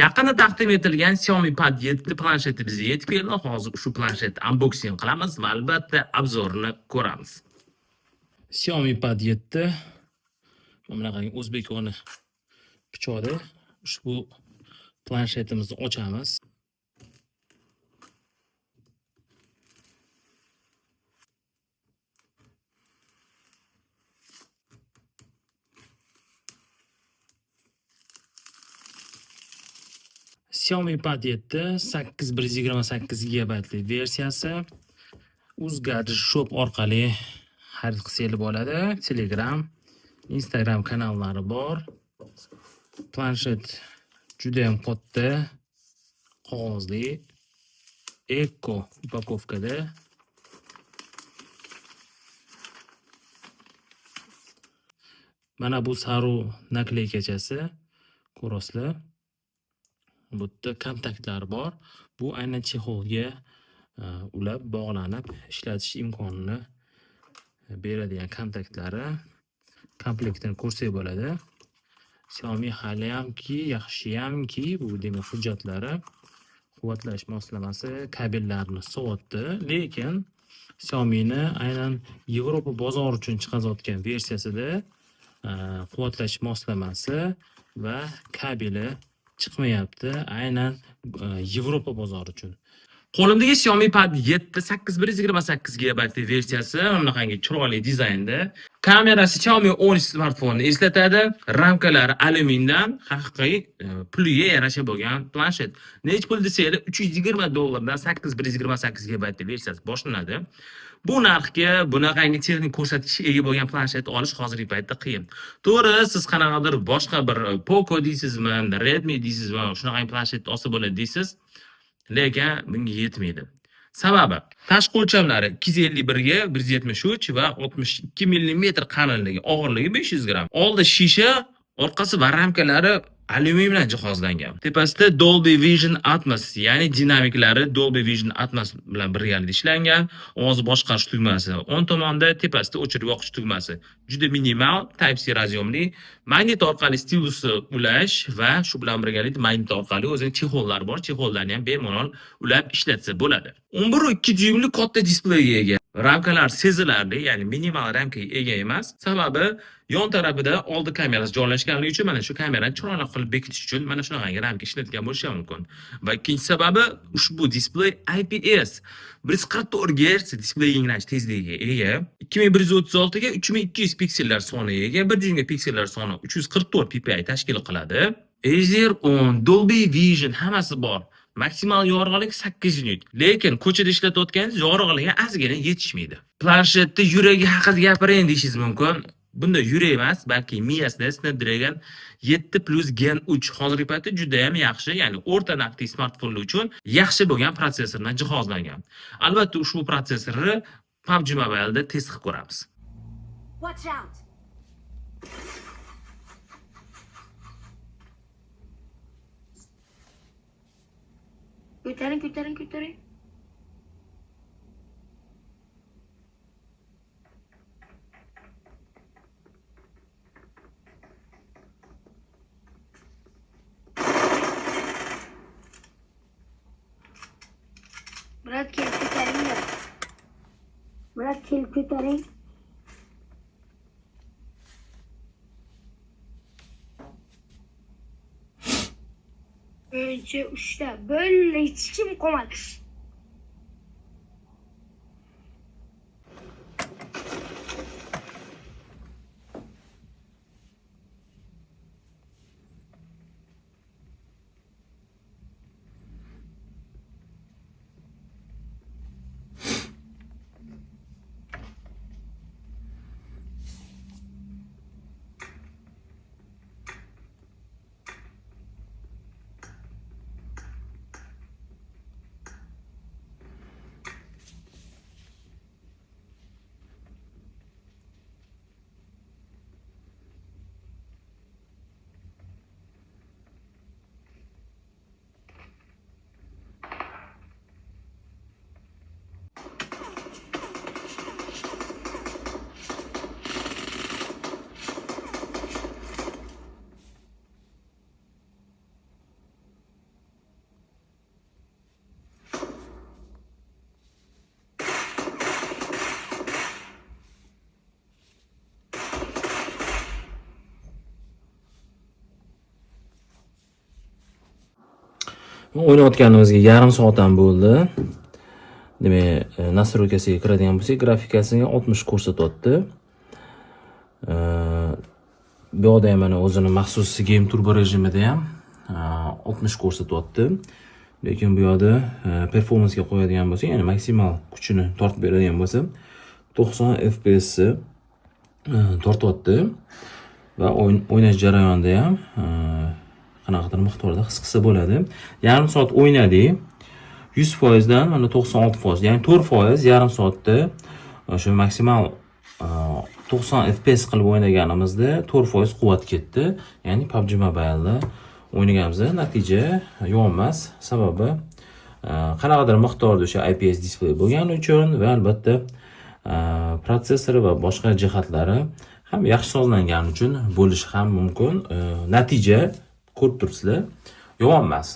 Yaqinda taqdim etilgan Xiaomi Pad 7 plansheti bizga yetib keldi. Hozir shu planshetni unboxing qilamiz va albatta obzorini ko'ramiz. Xiaomi Pad 7 bunaqangi o'zbekona pichoqda ushbu planshetimizni ochamiz. Xiaomi Pad 7 8128 GB versiyasi UzGadget Shop orqali xarid qilsangiz bo'ladi. Telegram, Instagram kanallari bor. Planshet juda ham katta, qog'ozli, eko upakovkada. Mana bu sariq nakleykachasi ko'rasizlar. Bu yerda kontaktlari bor. Bu aynan chexolga ulab bog'lanib ishlatish imkonini beradigan kontaktlari. Komplektini ko'rsak bo'ladi. Xiaomi hali hamki, yaxshiyamki bu demak hujjatlari, quvvatlash moslamasi, kabellarni sotdi, lekin Xiaomi'ni aynan Yevropa bozori uchun chiqazayotgan versiyasida quvvatlash moslamasi va kabeli chiqmayapti, aynan Yevropa bozori uchun. Qo'limdagi Xiaomi Pad 7 8128 GB versiyasi bunaqangi chiroyli dizaynda. Kamerasi Xiaomi 10 smartfonni eslatadi. Ramkalari alyumindan, haqiqiy puliga yarasha bo'lgan planshet. Nech pul desanglar $320 8128 GB versiyasi boshlanadi. Bu narxga bunaqangi texnik ko'rsatkichga ega bo'lgan planshet olish hozirgi paytda qiyin. To'g'ri, siz qanaqadir boshqa bir Poco deysizmi, Redmi deysizmi, shunaqangi planshet olsa bo'ladi deysiz. Lekin bunga yetmaydi. Sababi tashqi o'lchamlari 251 ga 173 va 62 mm qalinligi, og'irligi 500 gram. Oldi shisha, orqasi va ramkalari alyumin bilan jihozlangan. Tepasida Dolby Vision Atmos, ya'ni dinamiklari Dolby Vision Atmos bilan birgalikda ishlangan. Ovoz boshqarish tugmasi o'ng tomonda, tepasida o'chirib yoqish tugmasi. Juda minimal, Type-C razyomli, magnit orqali stilusni ulash va shu bilan birgalikda magnit orqali o'zining chexollari bor, chexollarni ham bemalol ulab ishlatsa bo'ladi. 11.2 dyuymli katta displeyga ega. Ramkalar sezilarli, ya'ni minimal ramkaga ega emas. Sababi yon tarafida oldi kamerasi joylashganligi uchun mana shu kamerani chiroyli qilib bekitish uchun mana shunaqangi ramka ishlatgan bo'lishi mumkin. Va ikkinchi sababi ushbu displey IPS 144 Hz displey yangilash tezligiga ega. 2136 ga 3200 piksellar soniga ega. Bir dyuymga piksellar soni 344 ppi tashkil qiladi. HDR10, Dolby Vision hammasi bor. Maksimal yorug'lik 8 nit. Lekin ko'chada ishlatayotganingiz yorug'ligi ozgina yetishmaydi. Planshetda yuragi haqida gapirayin deyishingiz mumkin. Bunda yurak emas, balki miyasida Snapdragon 7 Plus Gen 3 hozirgi paytda juda ham yaxshi, ya'ni o'rta narxli smartfonlar uchun yaxshi bo'lgan protsessor bilan jihozlangan. Albatta ushbu protsessorni PUBG Mobile'da test qilib ko'ramiz. Watch out. Ko'taring. Murat kel ko'taring. Önce uçta böyle hiç kim koymadı. O'ynayotganimizga yarim soat ham bo'ldi. Demak, nastroykasiga kiradigan bo'lsak, grafikasiga 60 ko'rsatyapti. Bu yoqda ham mana o'zini maxsus game turbo rejimida ham 60 ko'rsatyapti. Lekin bu yoqda performansga qo'yadigan bo'lsak, ya'ni maksimal kuchini tortib beradigan bo'lsa, 90 FPS tortyapti va o'ynash jarayonida ham qanaqadir miqdorda his qilsa bo'ladi. Yarim soat o'ynadik. 100% dan mana 96%, ya'ni 4% yarim soatda o'sha maksimal 90 FPS qilib o'ynaganimizda 4% quvvat ketdi. Ya'ni PUBG Mobile'da o'ynaganimizda natija yomon emas. Sababi qanaqadir miqdorda o'sha IPS displey bo'lgani uchun va albatta protsessori va boshqa jihatlari ham yaxshi sozlangani uchun bo'lishi ham mumkin. Natija ko'rib turibsizlar, yomon emas.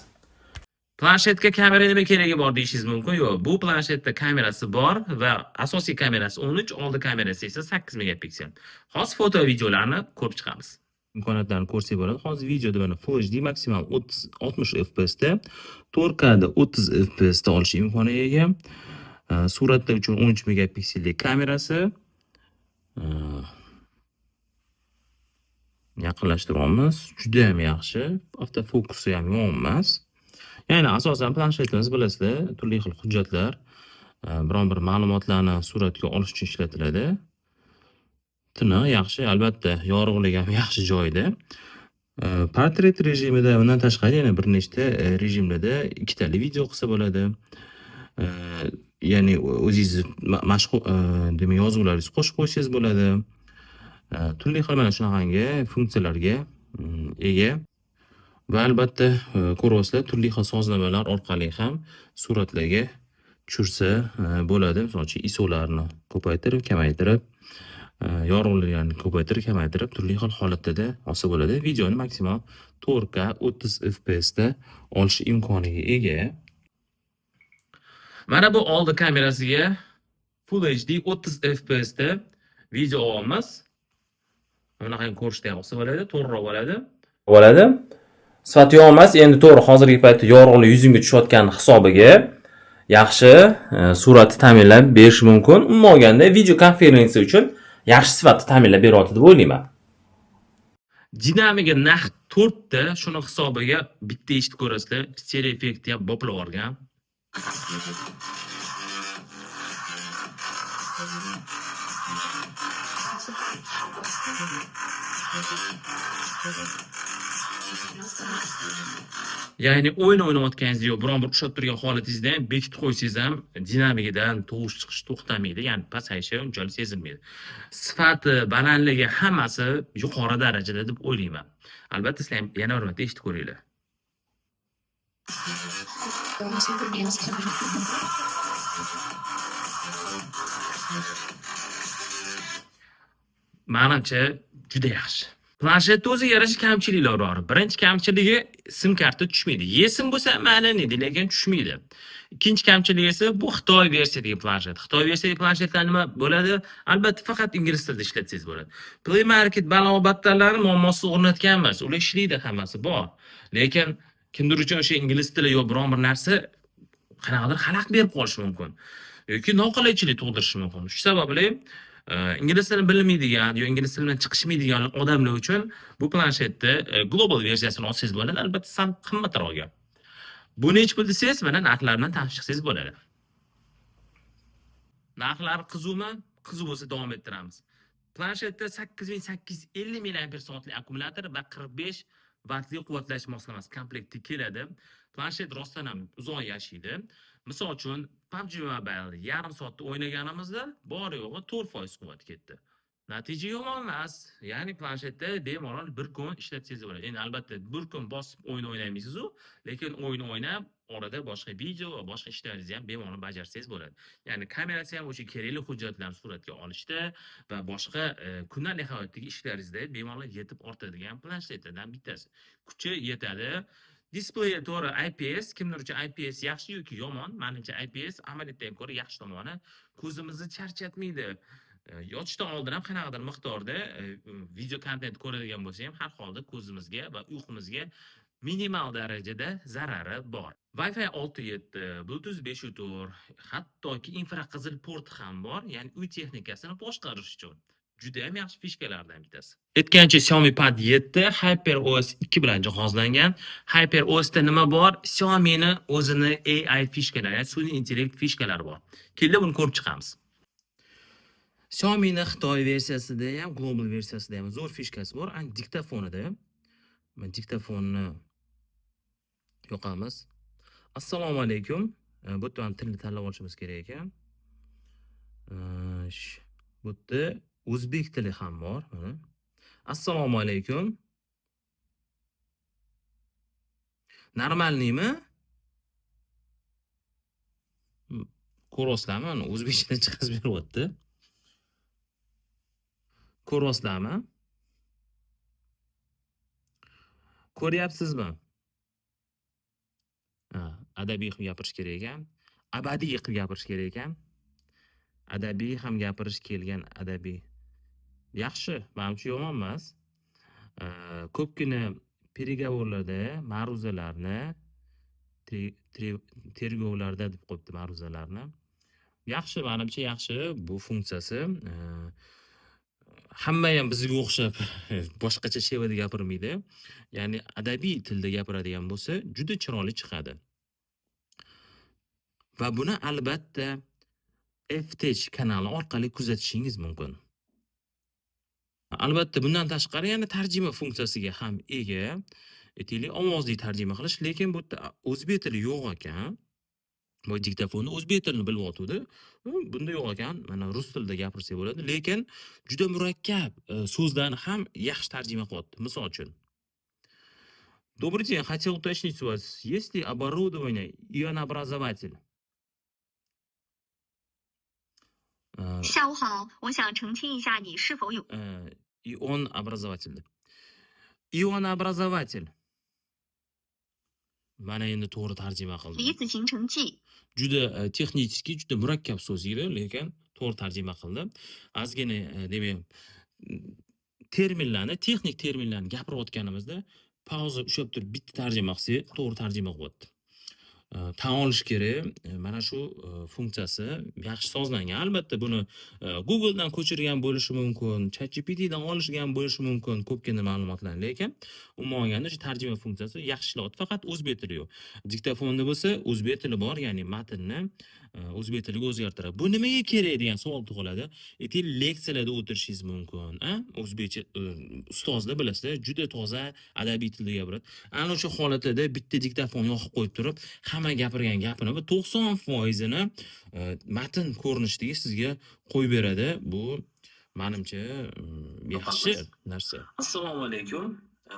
Planshetga kamera nima keragi bor deyishingiz mumkin. Yo'q, bu planshetda kamerasi bor va asosiy kamerasi 13, oldi kamerasi esa 8 megapiksel. Hozir foto videolarni ko'rib chiqamiz. Imkoniyatlarni ko'rsak bo'ladi. Hozir videoda mana Full HD maksimal 60 FPS da, 4K da 30 FPS da olish imkoniga ega. Suratlar uchun 13 megapiksellik kamerasi. Yaqinlashtiramiz. Juda ham yaxshi. Avtofokusi ham yomon emas. Ya'ni asosan planshetimiz bilasizlar, turli xil hujjatlar, biron bir ma'lumotlarni suratga olish uchun ishlatiladi. Tiniq, yaxshi, albatta, yorug'lik ham yaxshi joyida. Portret rejimida undan tashqari yana bir nechta rejimlarda ikkitali video qilsa bo'ladi. Ya'ni o'zingiz mashhur demak yozuvlaringizni qo'shib qo'ysangiz bo'ladi. Turli xil mana shunaqangi funksiyalarga ega. Va albatta ko'ryapsizlar, turli xil sozlamalar orqali ham suratlarga tushirsa bo'ladi. Misol uchun ISOlarni ko'paytirib, kamaytirib, yorug'liklarni ko'paytirib, kamaytirib, turli xil holatlarda olsa bo'ladi. Videoni maksimal 4K 30 FPS da olish imkoniga ega. Mana bu oldi kamerasiga Full HD 30 FPS da video olamiz. Bunaqa ko'rishda ham olsa bo'ladi, to'g'riroq bo'ladi. Sifati yomon emas. Endi to'g'ri hozirgi paytda yorug'lik yuzimga tushayotgan hisobiga yaxshi suratni ta'minlab berish mumkin. Umuman olganda video konferensiya uchun yaxshi sifatni ta'minlab beryapti deb o'ylayman. Dinamiga naq 4 da shuni hisobiga bitta eshitib ko'rasizlar, stereo effektni ham boplab olgan. Ya'ni o'yin o'ynayotganingizda yo biron bir ushlab turgan holatingizda ham bekitib qo'ysangiz ham dinamikidan tovush chiqish to'xtamaydi, ya'ni pasayishi unchalik sezilmaydi. Sifati, balandligi hammasi yuqori darajada deb o'ylayman. Albatta sizlar ham yana bir marta eshitib ko'ringlar. Menimcha juda yaxshi. Planshetda o'ziga yarasha kamchiliklari bor. Birinchi kamchiligi sim karta tushmaydi. Sim bo'lsa mayli, lekin tushmaydi. Ikkinchi kamchiligi esa bu Xitoy versiyadagi planshet. Xitoy versiyadagi planshetlar nima bo'ladi? Albatta faqat ingliz tilida ishlatsangiz bo'ladi. Play Market balo-battarlarni muammosi o'rnatgan emas. Ular ishlaydi, hammasi bor. Lekin kimdir uchun o'sha ingliz tili yo biron bir narsa qanaqadir xalaqit berib qolishi mumkin yoki noqulaychilik tug'dirishi mumkin. Shu sababli ingliz tilini bilmaydigan yo ingliz tilidan chiqishmaydigan odamlar uchun bu planshetda global versiyasini olsangiz bo'ladi. Albatta sal qimmatroq olgan. Bu nech pul desangiz, mana narxlar bilan tanishsangiz bo'ladi. Narxlari qizuvmi? Qizuv bo'lsa davom ettiramiz. Planshetda 8850 mAh akkumulyator va 45 vattli quvvatlash moslamasi komplekti keladi. Planshet rostdan ham uzoq yashaydi. Misol uchun PUBG Mobile yarim soatda o'ynaganimizda bor yo'g'i 4% quvvat ketdi. Natija yomon emas. Ya'ni planshetda bemalol bir kun ishlatsangiz bo'ladi. Endi albatta bir kun bosib o'yin o'ynaymaysiz-ku, lekin o'yin o'ynab, orada boshqa video va boshqa ishlaringizni ham bemalol bajarsangiz bo'ladi. Ya'ni kamerasi ham o'sha kerakli hujjatlarni suratga olishda va boshqa kundalik hayotdagi ishlaringizda bemalol yetib ortadigan planshetlardan bittasi. Kuchi yetadi. Displeyi to'g'ri IPS, kimdir uchun IPS yaxshi yoki yomon. Menimcha IPS AMOLEDdan ko'ra yaxshi tomoni, ko'zimizni charchatmaydi. Yotishdan oldin ham qanaqadir miqdorda video kontent ko'radigan bo'lsa ham har holda ko'zimizga va uyqumizga minimal darajada zarari bor. Wi-Fi 6.7, Bluetooth 5.4, hattoki infraqizil porti ham bor, ya'ni uy texnikasini boshqarish uchun. Juda ham yaxshi fishkalardan bittasi. Aytgancha Xiaomi Pad 7 HyperOS 2 bilan jihozlangan. HyperOS da nima bor? Xiaomi'ni o'zini AI fishkalari, ya'ni sun'iy intellekt fishkalari bor. Kelib buni ko'rib chiqamiz. Xiaomi'ning Xitoy versiyasida ham, global versiyasida ham zo'r fishkasi bor. Ani diktofonida. Men diktofonni yoqamiz. Assalomu alaykum. Bu yerda ham tilni tanlab olishimiz kerak ekan. Bu yerda o'zbek tili ham bor, mana. Assalomu alaykum. Normalniymi? Ko'rasizlarmi? Mana o'zbekchadan chiqarib beryapti. Ko'rasizlarmi? Ko'ryapsizmi? Adabiy qilib gapirish kerak ekan. Abadiy qilib gapirish kerak ekan. Adabiy ham gapirish kelgan adabiy. Yaxshi, menimcha yomon emas. Ko'pgina переговорlarda ma'ruzalarni, tergovlarda deb qo'yibdi ma'ruzalarni. Yaxshi, menimcha yaxshi bu funksiyasi. Hamma ham bizga o'xshab boshqacha shevada gapirmaydi. Ya'ni adabiy tilda gapiradigan bo'lsa, juda chiroyli chiqadi. Va buni albatta FTech kanali orqali kuzatishingiz mumkin. Albatta bundan tashqari yana tarjima funksiyasiga ham ega. Aytaylik, ovozli tarjima qilish, lekin bu yerda o'zbek tili yo'q ekan. Bu diktofonda o'zbek tilini bilyotdi. Bunda yo'q ekan. Mana rus tilida gapirsa bo'ladi, lekin juda murakkab so'zlarni ham yaxshi tarjima qilyapti. Misol uchun. Добрый день, хотел уточнить у вас, есть ли оборудование ионообразователь? 下午好，我想澄清一下，你是否有 ионообразователь. Ионообразователь. Mana endi to'g'ri tarjima qildim. 离子形成剂？ Juda texnik, juda murakkab so'z edi, lekin to'g'ri tarjima qildim. Ozgina demak terminlarni, texnik terminlarni gapirayotganimizda pauza ushlab turib bitta tarjima qilsak, to'g'ri tarjima qilyapti. Tan olish kerak. Mana shu funksiyasi yaxshi sozlangan. Albatta buni Google dan ko'chirgan bo'lishi mumkin, ChatGPT dan olishgan bo'lishi mumkin ko'pgina ma'lumotlarni, lekin umuman olganda shu tarjima funksiyasi yaxshi ishlayapti. Faqat o'zbek tili yo'q. Diktofonda bo'lsa o'zbek tili bor, ya'ni matnni o'zbek tiliga o'zgartiradi. Bu nimaga kerak degan savol tug'iladi. Aytaylik, leksiyalarda o'tirishingiz mumkin, o'zbekcha ustozlar bilasizlar, juda toza adabiy tilda gapiradi. Ana o'sha holatda bitta diktofon yoqib qo'yib turib, hamma gapirgan gapini 90%ni matn ko'rinishidagi sizga qo'yib beradi. Bu menimcha yaxshi narsa. Assalomu alaykum.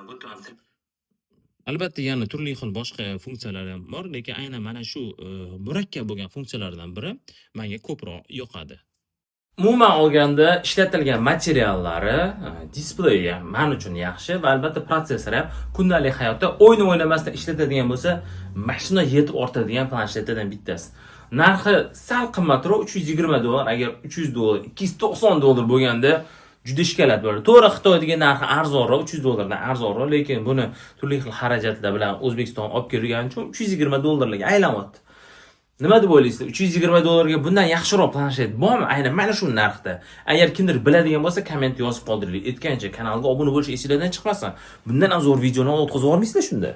Bu albatta yana turli xil boshqa funksiyalar ham bor, lekin aynan mana shu murakkab bo'lgan funksiyalardan biri menga ko'proq yoqadi. Umuman olganda ishlatilgan materiallari, displeyi ham men uchun yaxshi va albatta protsessor ham kundalik hayotda o'yin o'ynamasdan ishlatadigan bo'lsa, mashina yetib ortadigan planshetlardan bittasi. Narxi sal qimmatroq, $320, agar $300, $290 bo'lganda juda ishkalat bo'ladi. To'g'ri, Xitoydagi narxi arzonroq, $300 dan arzonroq, lekin buni turli xil xarajatlar bilan O'zbekiston olib kelgani uchun $320 ga aylanyapti. Nima deb o'ylaysizlar? $320 ga bundan yaxshiroq planshet bormi? Aynan mana shu narxda. Agar kimdir biladigan bo'lsa, komment yozib qoldiringlar. Aytgancha kanalga obuna bo'lish esingizdan chiqmasin. Bundan ham zo'r videoni o'tkazib olmaysizlar shunda.